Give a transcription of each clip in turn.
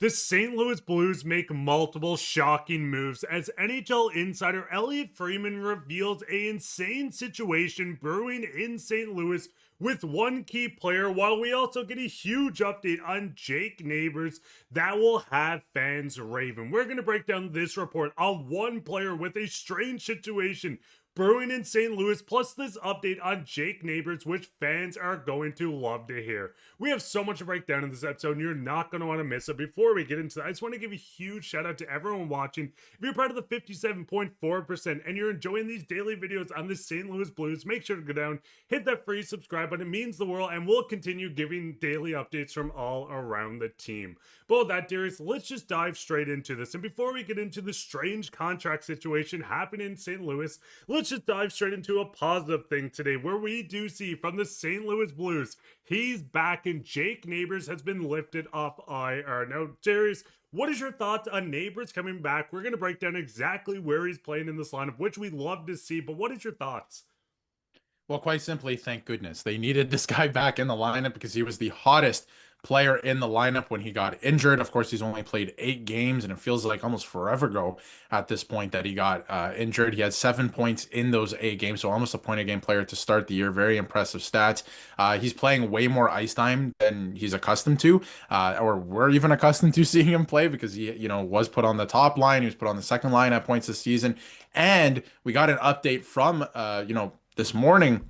The St. Louis Blues make multiple shocking moves as NHL insider Elliotte Friedman reveals a insane situation brewing in St. Louis with one key player, while we also get a huge update on Jake Neighbours that will have fans raving. We're going to break down this report on one player with a strange situation brewing in St. Louis, plus this update on Jake Neighbours, which fans are going to love to hear. We have so much to break down in this episode, and you're not going to want to miss it. Before we get into that, I just want to give a huge shout out to everyone watching. If you're part of the 57.4% and you're enjoying these daily videos on the St. Louis Blues, make sure to go down, hit that free subscribe button. It means the world, and we'll continue giving daily updates from all around the team. But with that, Darius, let's just dive straight into this. And before we get into the strange contract situation happening in St. Louis, let's just dive straight into a positive thing today, where we do see from the St. Louis Blues, he's back and Jake Neighbours has been lifted off IR. Now, Darius, what is your thoughts on Neighbours coming back? We're going to break down exactly where he's playing in this lineup, which we love to see, but what is your thoughts? Well, quite simply, thank goodness. They needed this guy back in the lineup because he was the hottest player in the lineup when he got injured. Of course, he's only played 8 games, and it feels like almost forever ago at this point that he got injured. He had 7 points in those 8 games, so almost a point a game player to start the year. Very impressive stats. He's playing way more ice time than he's accustomed to, or we're even accustomed to seeing him play because he, was put on the top line. He was put on the second line at points this season, and we got an update from, this morning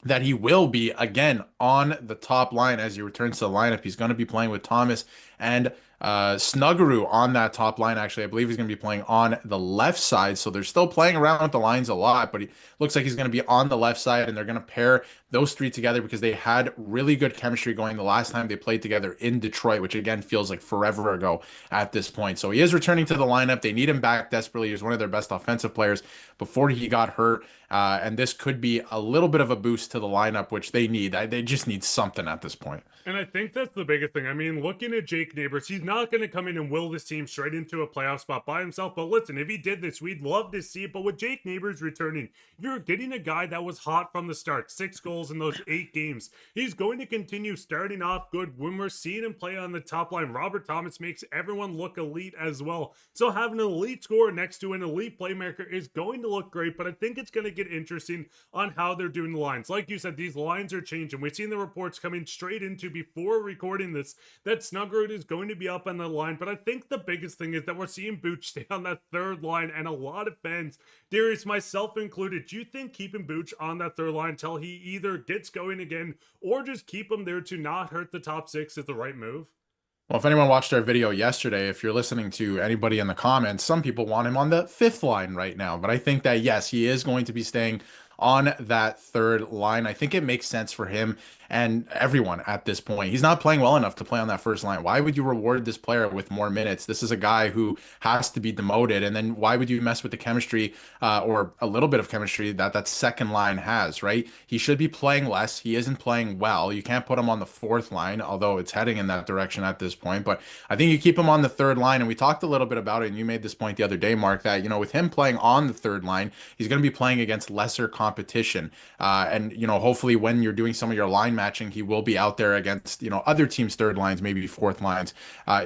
that he will be again on the top line as he returns to the lineup. He's going to be playing with Thomas and Snuggerud on that top line. Actually, I believe he's going to be playing on the left side. So they're still playing around with the lines a lot, but he looks like he's going to be on the left side, and they're going to pair those three together because they had really good chemistry going the last time they played together in Detroit, which again feels like forever ago at this point. So he is returning to the lineup. They need him back desperately. He was one of their best offensive players before he got hurt. And this could be a little bit of a boost to the lineup, which they need. They just need something at this point. And I think that's the biggest thing. I mean, looking at Jake Neighbours, he's not going to come in and will this team straight into a playoff spot by himself. But listen, if he did this, we'd love to see it. But with Jake Neighbours returning, you're getting a guy that was hot from the start. 6 goals in those 8 games. He's going to continue starting off good when we're seeing him play on the top line. Robert Thomas makes everyone look elite as well. So having an elite scorer next to an elite playmaker is going to look great. But I think it's going to get interesting on how they're doing the lines. Like you said, these lines are changing. We've seen the reports coming straight into before recording this that Snuggerud is going to be up on the line, but I think the biggest thing is that we're seeing Buch stay on that third line, and a lot of fans, Darius, myself included, do you think keeping Buch on that third line until he either gets going again or just keep him there to not hurt the top 6 is the right move? Well, if anyone watched our video yesterday, if you're listening to anybody in the comments, some people want him on the 5th line right now. But I think that, yes, he is going to be staying on that third line. I think it makes sense for him and everyone at this point. He's not playing well enough to play on that first line. Why would you reward this player with more minutes? This is a guy who has to be demoted. And then why would you mess with the chemistry or a little bit of chemistry that second line has, right? He should be playing less. He isn't playing well. You can't put him on the 4th line, although it's heading in that direction at this point. But I think you keep him on the third line. And we talked a little bit about it. And you made this point the other day, Mark, that, with him playing on the third line, he's going to be playing against lesser competition. And, hopefully when you're doing some of your line matching, he will be out there against, other teams' third lines, maybe 4th lines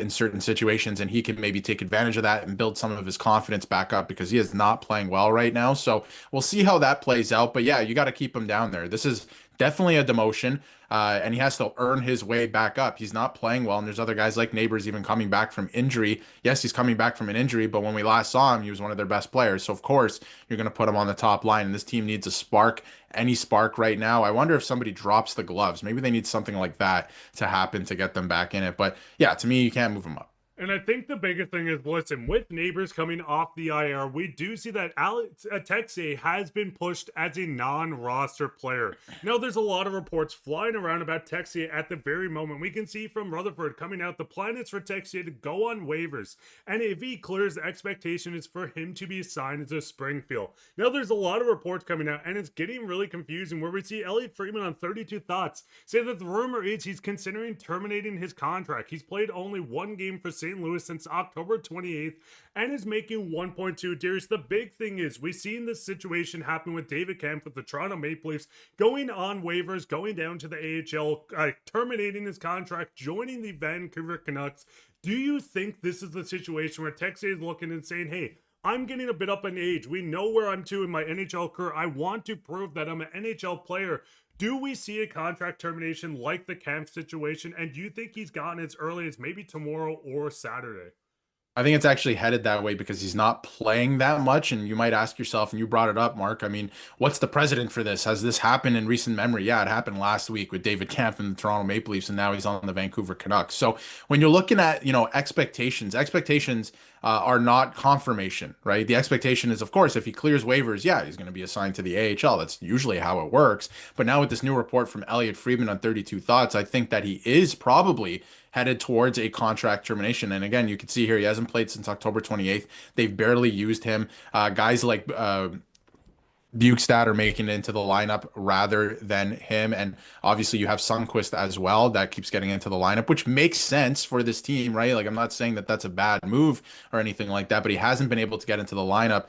in certain situations. And he can maybe take advantage of that and build some of his confidence back up because he is not playing well right now. So we'll see how that plays out. But yeah, you got to keep him down there. This is definitely a demotion, and he has to earn his way back up. He's not playing well, and there's other guys like Neighbours even coming back from injury. Yes, he's coming back from an injury, but when we last saw him, he was one of their best players. So, of course, you're going to put him on the top line, and this team needs a spark, any spark right now. I wonder if somebody drops the gloves. Maybe they need something like that to happen to get them back in it. But, yeah, to me, you can't move him up. And I think the biggest thing is, listen, with Neighbours coming off the IR, we do see that Alexandre Texier has been pushed as a non-roster player. Now, there's a lot of reports flying around about Texier at the very moment. We can see from Rutherford coming out, the plan is for Texier to go on waivers. And if he clears, the expectation is for him to be assigned as a Springfield. Now, there's a lot of reports coming out, and it's getting really confusing, where we see Elliotte Friedman on 32 Thoughts say that the rumor is he's considering terminating his contract. He's played only 1 game for St. Louis since October 28th and is making 1.2. Darius, the big thing is we've seen this situation happen with David Kemp with the Toronto Maple Leafs going on waivers, going down to the AHL, terminating his contract, joining the Vancouver Canucks. Do you think this is the situation where Texier is looking and saying, hey, I'm getting a bit up in age. We know where I'm to in my NHL career. I want to prove that I'm an NHL player. Do we see a contract termination like the Camp situation? And do you think he's gotten as early as maybe tomorrow or Saturday? I think it's actually headed that way because he's not playing that much. And you might ask yourself, and you brought it up, Mark. I mean, what's the precedent for this? Has this happened in recent memory? Yeah, it happened last week with David Kampf and the Toronto Maple Leafs, and now he's on the Vancouver Canucks. So when you're looking at, expectations are not confirmation, right? The expectation is, of course, if he clears waivers, yeah, he's going to be assigned to the AHL. That's usually how it works. But now with this new report from Elliotte Friedman on 32 Thoughts, I think that he is probably headed towards a contract termination. And again, you can see here he hasn't played since October 28th. They've barely used him. Guys like Bukestad are making it into the lineup rather than him. And obviously you have Sundqvist as well that keeps getting into the lineup, which makes sense for this team, right? Like I'm not saying that that's a bad move or anything like that, but he hasn't been able to get into the lineup,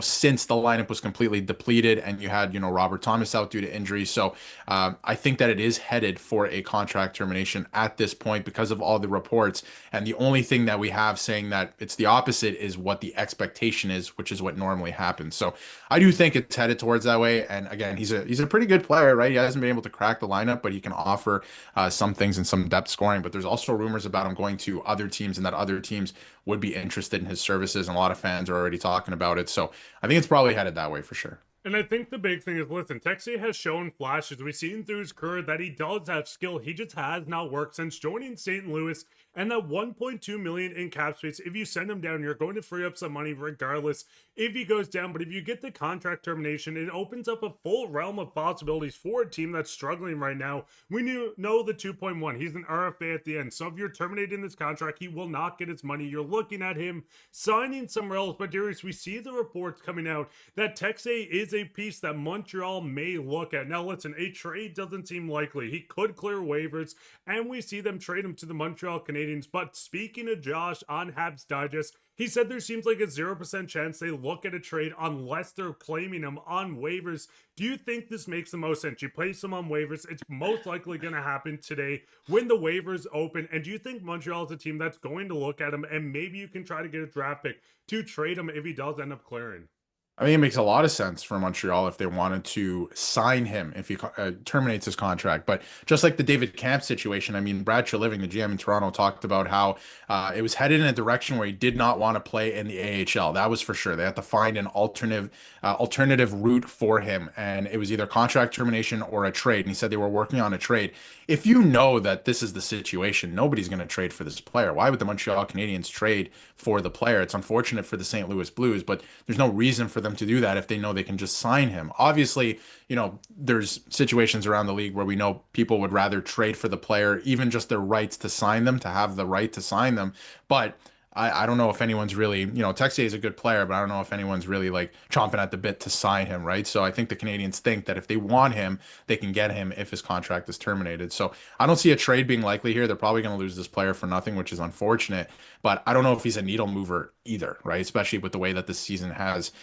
since the lineup was completely depleted and you had, Robert Thomas out due to injury. So I think that it is headed for a contract termination at this point because of all the reports. And the only thing that we have saying that it's the opposite is what the expectation is, which is what normally happens. So I do think it's headed towards that way. And again, he's a pretty good player, right? He hasn't been able to crack the lineup, but he can offer some things and some depth scoring. But there's also rumors about him going to other teams and that other teams would be interested in his services. And a lot of fans are already talking about it. So I think it's probably headed that way for sure. And I think the big thing is, listen, Texier has shown flashes. We've seen through his career that he does have skill. He just has not worked since joining St. Louis. And that 1.2 million in cap space, if you send him down, you're going to free up some money regardless if he goes down. But if you get the contract termination, it opens up a full realm of possibilities for a team that's struggling right now. We know the 2.1. He's an RFA at the end. So if you're terminating this contract, he will not get his money. You're looking at him signing somewhere else. But Darius, we see the reports coming out that Texier is a piece that Montreal may look at. Now, listen, a trade doesn't seem likely. He could clear waivers, and we see them trade him to the Montreal Canadiens. But speaking of Josh on Habs Digest, he said there seems like a 0% chance they look at a trade unless they're claiming him on waivers. Do you think this makes the most sense? You place him on waivers. It's most likely going to happen today when the waivers open. And do you think Montreal is a team that's going to look at him and maybe you can try to get a draft pick to trade him if he does end up clearing? I think it makes a lot of sense for Montreal if they wanted to sign him if he terminates his contract. But just like the David Kampf situation, I mean, Brad Treliving, the GM in Toronto, talked about how it was headed in a direction where he did not want to play in the AHL. That was for sure. They had to find an alternative route for him, and it was either contract termination or a trade. And he said they were working on a trade. If you know that this is the situation, nobody's going to trade for this player. Why would the Montreal Canadiens trade for the player? It's unfortunate for the St. Louis Blues, but there's no reason for them to do that if they know they can just sign him. Obviously, there's situations around the league where we know people would rather trade for the player, even just their rights to sign them, to have the right to sign them. But I don't know if anyone's really, Texier is a good player, but I don't know if anyone's really like chomping at the bit to sign him, right? So I think the Canadians think that if they want him, they can get him if his contract is terminated. So I don't see a trade being likely here. They're probably going to lose this player for nothing, which is unfortunate. But I don't know if he's a needle mover either, right? Especially with the way that this season has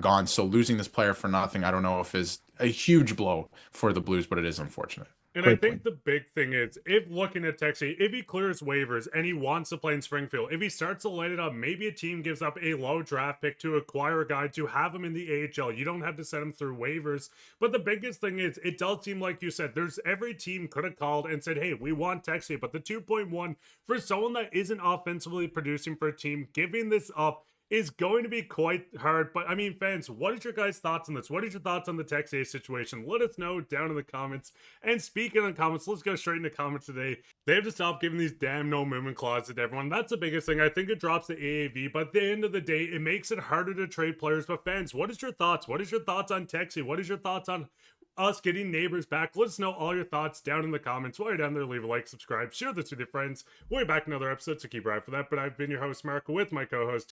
gone. So losing this player for nothing, I don't know if is a huge blow for the Blues, but it is unfortunate. And Great I think point. the big thing is, if looking at Texier, if he clears waivers and he wants to play in Springfield, if he starts to light it up, maybe a team gives up a low draft pick to acquire a guy to have him in the AHL. You don't have to send him through waivers. But the biggest thing is, it does seem like you said, there's every team could have called and said, hey, we want Texier. But the 2.1 for someone that isn't offensively producing for a team, giving this up is going to be quite hard. But I mean, fans, what is your guys' thoughts on this? What is your thoughts on the Texier situation? Let us know down in the comments. And speaking of comments, let's go straight into comments today. They have to stop giving these damn no movement clauses to everyone. That's the biggest thing. I think it drops the AAV, but at the end of the day, it makes it harder to trade players. But fans, what is your thoughts? What is your thoughts on Texier? What is your thoughts on us getting Neighbours back? Let us know all your thoughts down in the comments. While you're down there, leave a like, subscribe, share this with your friends. We'll be back in another episode, so keep right for that. But I've been your host, Mark, with my co-host